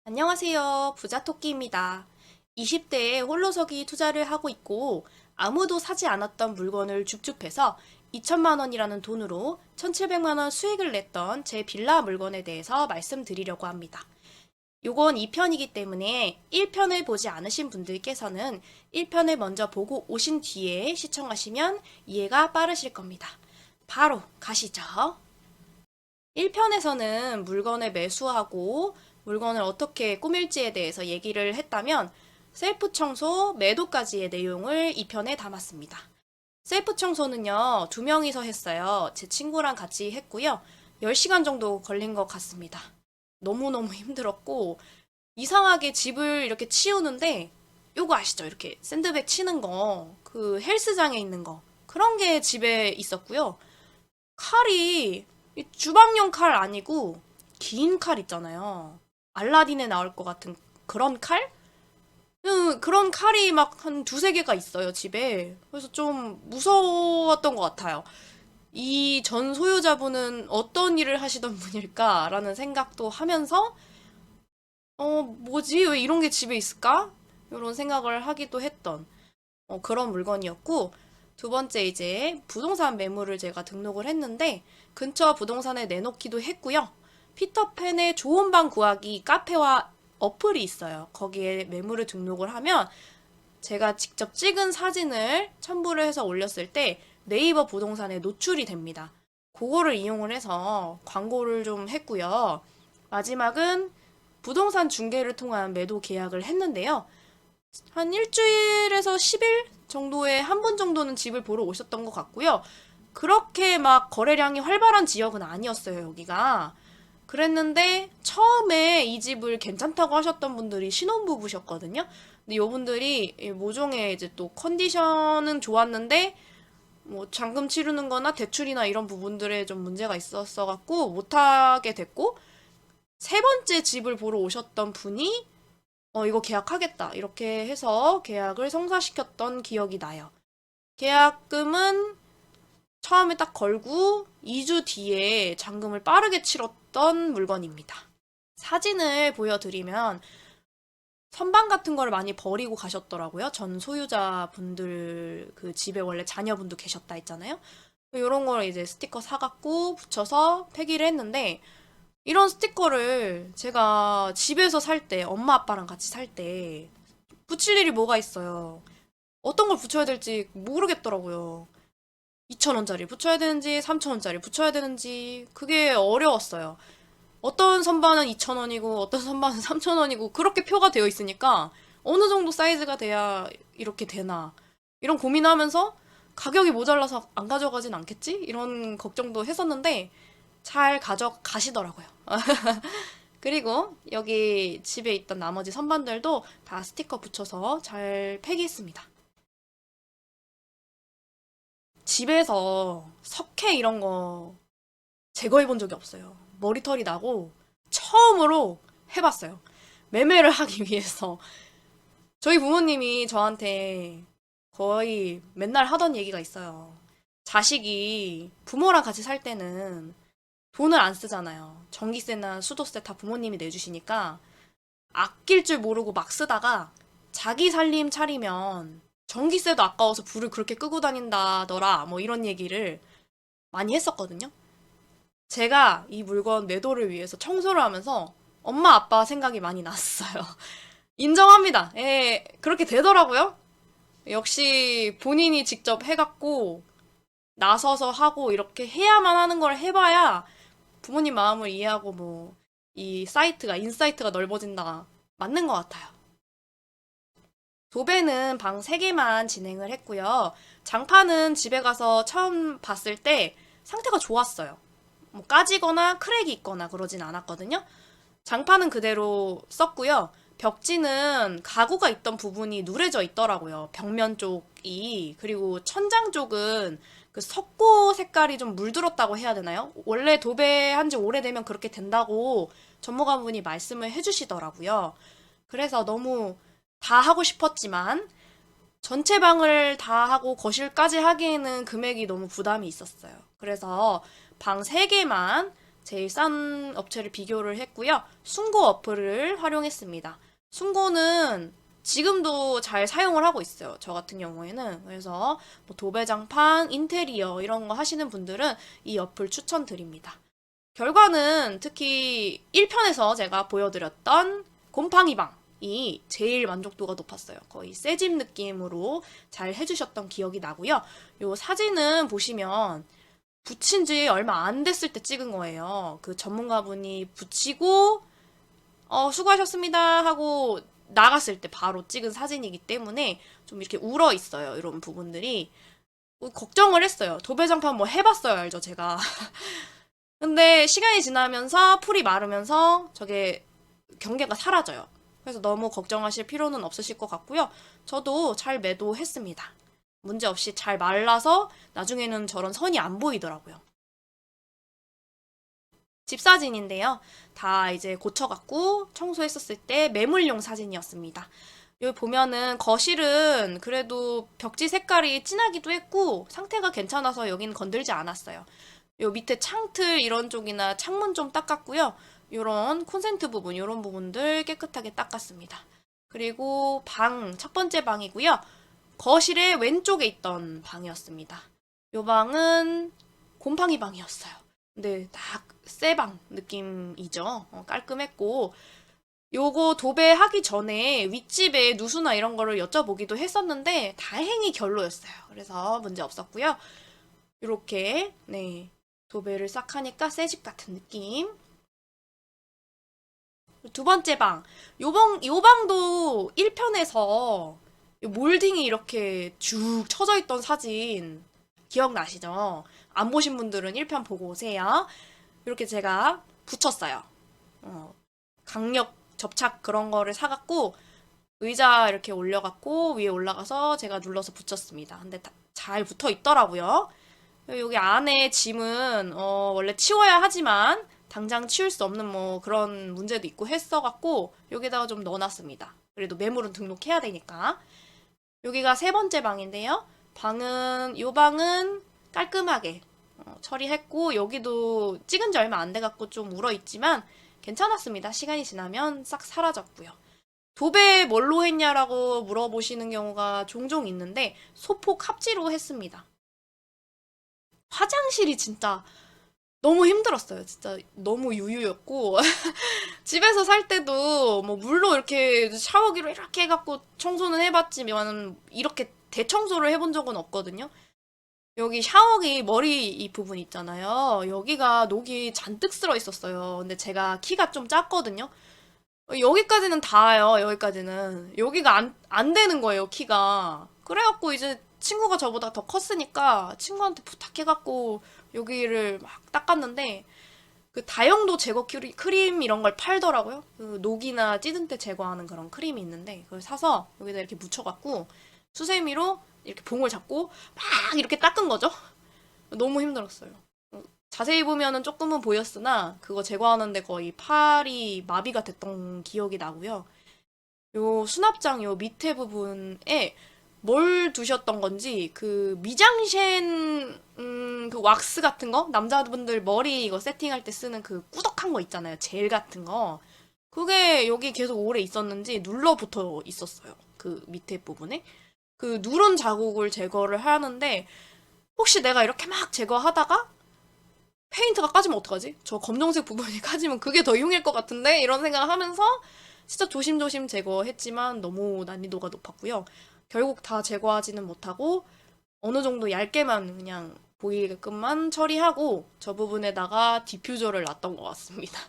안녕하세요. 부자토끼입니다. 20대에 홀로서기 투자를 하고 있고 아무도 사지 않았던 물건을 줍줍해서 2천만 원이라는 돈으로 1,700만 원 수익을 냈던 제 빌라 물건에 대해서 말씀드리려고 합니다. 요건 2편이기 때문에 1편을 보지 않으신 분들께서는 1편을 먼저 보고 오신 뒤에 시청하시면 이해가 빠르실 겁니다. 바로 가시죠. 1편에서는 물건을 매수하고 물건을 어떻게 꾸밀지에 대해서 얘기를 했다면 셀프 청소, 매도까지의 내용을 2편에 담았습니다. 셀프 청소는요, 2명이서 했어요. 제 친구랑 같이 했고요. 10시간 정도 걸린 것 같습니다. 너무너무 힘들었고, 이상하게 집을 이렇게 치우는데, 요거 아시죠? 이렇게 샌드백 치는 거, 그 헬스장에 있는 거. 그런 게 집에 있었고요. 칼이 주방용 칼 아니고 긴 칼 있잖아요. 알라딘에 나올 것 같은 그런 칼? 그런 칼이 막 한 두세 개가 있어요, 집에. 그래서 좀 무서웠던 것 같아요. 이 전 소유자분은 어떤 일을 하시던 분일까라는 생각도 하면서, 뭐지? 왜 이런 게 집에 있을까? 이런 생각을 하기도 했던 그런 물건이었고, 두 번째 이제 부동산 매물을 제가 등록을 했는데 근처 부동산에 내놓기도 했고요. 피터팬의 좋은 방 구하기 카페와 어플이 있어요. 거기에 매물을 등록을 하면 제가 직접 찍은 사진을 첨부를 해서 올렸을 때 네이버 부동산에 노출이 됩니다. 그거를 이용을 해서 광고를 좀 했고요. 마지막은 부동산 중개를 통한 매도 계약을 했는데요. 한 일주일에서 10일 정도에 한 분 정도는 집을 보러 오셨던 것 같고요. 그렇게 막 거래량이 활발한 지역은 아니었어요, 여기가. 그랬는데 처음에 이 집을 괜찮다고 하셨던 분들이 신혼부부셨거든요. 근데 요분들이 모종의 이제 또 컨디션은 좋았는데 뭐 잔금 치르는 거나 대출이나 이런 부분들에 좀 문제가 있었어 갖고 못하게 됐고, 세 번째 집을 보러 오셨던 분이 이거 계약하겠다. 이렇게 해서 계약을 성사시켰던 기억이 나요. 계약금은 처음에 딱 걸고 2주 뒤에 잔금을 빠르게 치렀던 물건입니다. 사진을 보여드리면 선반 같은 걸 많이 버리고 가셨더라고요. 전 소유자분들 그 집에 원래 자녀분도 계셨다 했잖아요. 이런 걸 이제 스티커 사갖고 붙여서 폐기를 했는데, 이런 스티커를 제가 집에서 살 때, 엄마 아빠랑 같이 살 때 붙일 일이 뭐가 있어요. 어떤 걸 붙여야 될지 모르겠더라고요. 2,000원짜리 붙여야 되는지, 3,000원짜리 붙여야 되는지, 그게 어려웠어요. 어떤 선반은 2,000원이고, 어떤 선반은 3,000원이고, 그렇게 표가 되어 있으니까, 어느 정도 사이즈가 돼야 이렇게 되나. 이런 고민하면서, 가격이 모자라서 안 가져가진 않겠지? 이런 걱정도 했었는데, 잘 가져가시더라고요. 그리고 여기 집에 있던 나머지 선반들도 다 스티커 붙여서 잘 폐기했습니다. 집에서 석회 이런 거 제거해 본 적이 없어요. 머리털이 나고 처음으로 해봤어요. 매매를 하기 위해서. 저희 부모님이 저한테 거의 맨날 하던 얘기가 있어요. 자식이 부모랑 같이 살 때는 돈을 안 쓰잖아요. 전기세나 수도세 다 부모님이 내주시니까 아낄 줄 모르고 막 쓰다가 자기 살림 차리면 전기세도 아까워서 불을 그렇게 끄고 다닌다더라. 뭐 이런 얘기를 많이 했었거든요. 제가 이 물건 매도를 위해서 청소를 하면서 엄마 아빠 생각이 많이 났어요. 인정합니다. 예, 그렇게 되더라고요. 역시 본인이 직접 해갖고 나서서 하고 이렇게 해야만 하는 걸 해봐야 부모님 마음을 이해하고 뭐 이 사이트가 인사이트가 넓어진다. 맞는 것 같아요. 도배는 방 3개만 진행을 했고요. 장판은 집에 가서 처음 봤을 때 상태가 좋았어요. 뭐 까지거나 크랙이 있거나 그러진 않았거든요. 장판은 그대로 썼고요. 벽지는 가구가 있던 부분이 누래져 있더라고요. 벽면 쪽이. 그리고 천장 쪽은 그 석고 색깔이 좀 물들었다고 해야 되나요? 원래 도배한 지 오래되면 그렇게 된다고 전문가분이 말씀을 해주시더라고요. 그래서 너무 다 하고 싶었지만 전체 방을 다 하고 거실까지 하기에는 금액이 너무 부담이 있었어요. 그래서 방 3개만 제일 싼 업체를 비교를 했고요. 숭고 어플을 활용했습니다. 숭고는 지금도 잘 사용을 하고 있어요. 저 같은 경우에는. 그래서 뭐 도배장판, 인테리어 이런 거 하시는 분들은 이 어플 추천드립니다. 결과는 특히 1편에서 제가 보여드렸던 곰팡이 방이 제일 만족도가 높았어요. 거의 새집 느낌으로 잘 해주셨던 기억이 나고요. 요 사진은 보시면 붙인 지 얼마 안 됐을 때 찍은 거예요. 그 전문가분이 붙이고 수고하셨습니다 하고 나갔을 때 바로 찍은 사진이기 때문에 좀 이렇게 울어 있어요. 이런 부분들이. 걱정을 했어요. 도배장판 뭐 해봤어요. 알죠, 제가. 근데 시간이 지나면서 풀이 마르면서 저게 경계가 사라져요. 그래서 너무 걱정하실 필요는 없으실 것 같고요. 저도 잘 매도했습니다. 문제없이 잘 말라서 나중에는 저런 선이 안 보이더라고요. 집 사진인데요. 다 이제 고쳐갖고 청소했었을 때 매물용 사진이었습니다. 여기 보면은 거실은 그래도 벽지 색깔이 진하기도 했고 상태가 괜찮아서 여기는 건들지 않았어요. 요 밑에 창틀 이런 쪽이나 창문 좀 닦았고요. 요런 콘센트 부분, 요런 부분들 깨끗하게 닦았습니다. 그리고 첫 번째 방이고요. 거실의 왼쪽에 있던 방이었습니다. 요 방은 곰팡이 방이었어요. 근데 딱 새 방 느낌이죠. 깔끔했고 요거 도배하기 전에 윗집에 누수나 이런 거를 여쭤보기도 했었는데 다행히 결로였어요. 그래서 문제 없었고요. 이렇게 네 도배를 싹 하니까 새집 같은 느낌. 두 번째 방. 요 방도 1편에서 몰딩이 이렇게 쭉 쳐져 있던 사진 기억나시죠? 안 보신 분들은 1편 보고 오세요. 이렇게 제가 붙였어요. 강력 접착 그런 거를 사갖고 의자 이렇게 올려갖고 위에 올라가서 제가 눌러서 붙였습니다. 근데 잘 붙어 있더라고요. 여기 안에 짐은 원래 치워야 하지만 당장 치울 수 없는 뭐 그런 문제도 있고 했어갖고 여기다가 좀 넣어놨습니다. 그래도 매물은 등록해야 되니까. 여기가 세 번째 방인데요. 요 방은 깔끔하게 처리했고 여기도 찍은 지 얼마 안 돼갖고 좀 울어있지만 괜찮았습니다. 시간이 지나면 싹 사라졌고요. 도배 뭘로 했냐라고 물어보시는 경우가 종종 있는데 소폭 합지로 했습니다. 화장실이 진짜 너무 힘들었어요. 진짜 너무 유유였고 집에서 살 때도 뭐 물로 이렇게 샤워기로 이렇게 해갖고 청소는 해봤지만 이렇게 대청소를 해본 적은 없거든요. 여기 샤워기 머리 이 부분 있잖아요. 여기가 녹이 잔뜩 쓸어 있었어요. 근데 제가 키가 좀 작거든요. 여기까지는 닿아요. 여기까지는. 여기가 안 되는 거예요, 키가. 그래갖고 이제 친구가 저보다 더 컸으니까 친구한테 부탁해갖고 여기를 막 닦았는데 그 다용도 제거 크림 이런 걸 팔더라고요. 그 녹이나 찌든 때 제거하는 그런 크림이 있는데 그걸 사서 여기다 이렇게 묻혀갖고 수세미로 이렇게 봉을 잡고 막 이렇게 닦은 거죠. 너무 힘들었어요. 자세히 보면은 조금은 보였으나 그거 제거하는데 거의 팔이 마비가 됐던 기억이 나고요. 요 수납장 요 밑에 부분에 뭘 두셨던 건지 그 미장센 그 왁스 같은 거 남자분들 머리 이거 세팅할 때 쓰는 그 꾸덕한 거 있잖아요. 젤 같은 거 그게 여기 계속 오래 있었는지 눌러붙어 있었어요. 그 밑에 부분에 그 누런 자국을 제거를 하는데 혹시 내가 이렇게 막 제거하다가 페인트가 까지면 어떡하지? 저 검정색 부분이 까지면 그게 더 흉일 것 같은데? 이런 생각을 하면서 진짜 조심조심 제거했지만 너무 난이도가 높았고요. 결국 다 제거하지는 못하고 어느 정도 얇게만 그냥 보이게끔만 처리하고 저 부분에다가 디퓨저를 놨던 것 같습니다.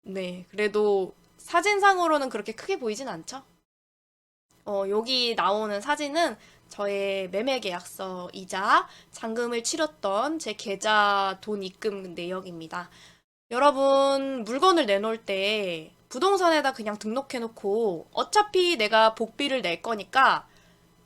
네, 그래도 사진상으로는 그렇게 크게 보이진 않죠? 여기 나오는 사진은 저의 매매 계약서이자 잔금을 치렀던 제 계좌 돈 입금 내역입니다. 여러분, 물건을 내놓을 때 부동산에다 그냥 등록해놓고 어차피 내가 복비를 낼 거니까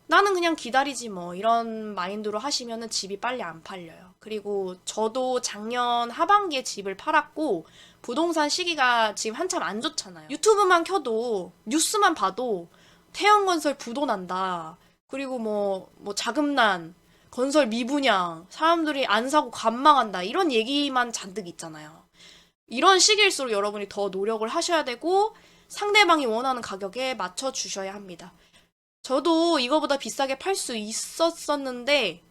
나는 그냥 기다리지 뭐 이런 마인드로 하시면은 집이 빨리 안 팔려요. 그리고 저도 작년 하반기에 집을 팔았고 부동산 시기가 지금 한참 안 좋잖아요. 유튜브만 켜도 뉴스만 봐도 태형건설 부도난다. 그리고 뭐 자금난, 건설 미분양, 사람들이 안 사고 관망한다. 이런 얘기만 잔뜩 있잖아요. 이런 시기일수록 여러분이 더 노력을 하셔야 되고 상대방이 원하는 가격에 맞춰 주셔야 합니다. 저도 이거보다 비싸게 팔 수 있었었는데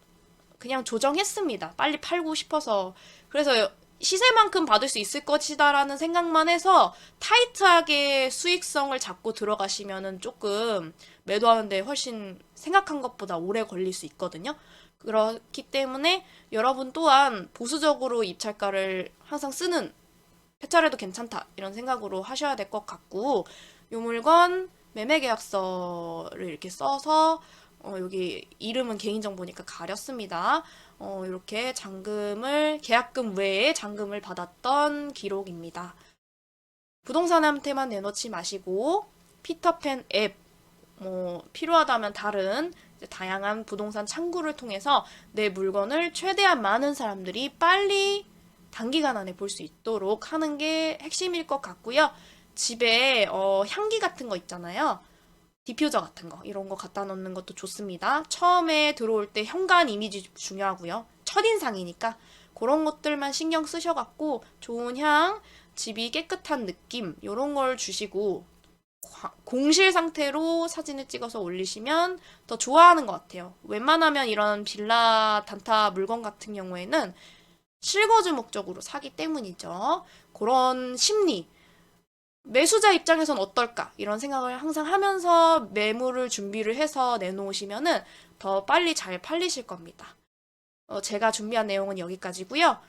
그냥 조정했습니다. 빨리 팔고 싶어서. 그래서 시세만큼 받을 수 있을 것이다라는 생각만 해서 타이트하게 수익성을 잡고 들어가시면은 조금 매도하는데 훨씬 생각한 것보다 오래 걸릴 수 있거든요. 그렇기 때문에 여러분 또한 보수적으로 입찰가를 항상 쓰는, 폐차해도 괜찮다 이런 생각으로 하셔야 될 것 같고, 요 물건 매매계약서를 이렇게 써서 여기 이름은 개인정보니까 가렸습니다. 이렇게 계약금 외에 잔금을 받았던 기록입니다. 부동산한테만 내놓지 마시고 피터팬 앱, 필요하다면 다른 다양한 부동산 창구를 통해서 내 물건을 최대한 많은 사람들이 빨리 단기간 안에 볼 수 있도록 하는 게 핵심일 것 같고요. 집에 향기 같은 거 있잖아요. 디퓨저 같은 거, 이런 거 갖다 놓는 것도 좋습니다. 처음에 들어올 때 현관 이미지 중요하고요. 첫인상이니까 그런 것들만 신경 쓰셔갖고 좋은 향, 집이 깨끗한 느낌 이런 걸 주시고 공실 상태로 사진을 찍어서 올리시면 더 좋아하는 것 같아요. 웬만하면 이런 빌라 단타 물건 같은 경우에는 실거주 목적으로 사기 때문이죠. 그런 심리, 매수자 입장에선 어떨까? 이런 생각을 항상 하면서 매물을 준비를 해서 내놓으시면은 더 빨리 잘 팔리실 겁니다. 제가 준비한 내용은 여기까지고요.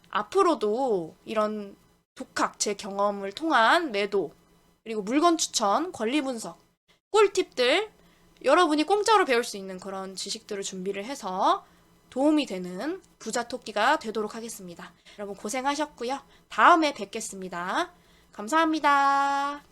앞으로도 이런 독학, 제 경험을 통한 매도, 그리고 물건 추천, 권리 분석, 꿀팁들, 여러분이 공짜로 배울 수 있는 그런 지식들을 준비를 해서 도움이 되는 부자 토끼가 되도록 하겠습니다. 여러분 고생하셨고요. 다음에 뵙겠습니다. 감사합니다.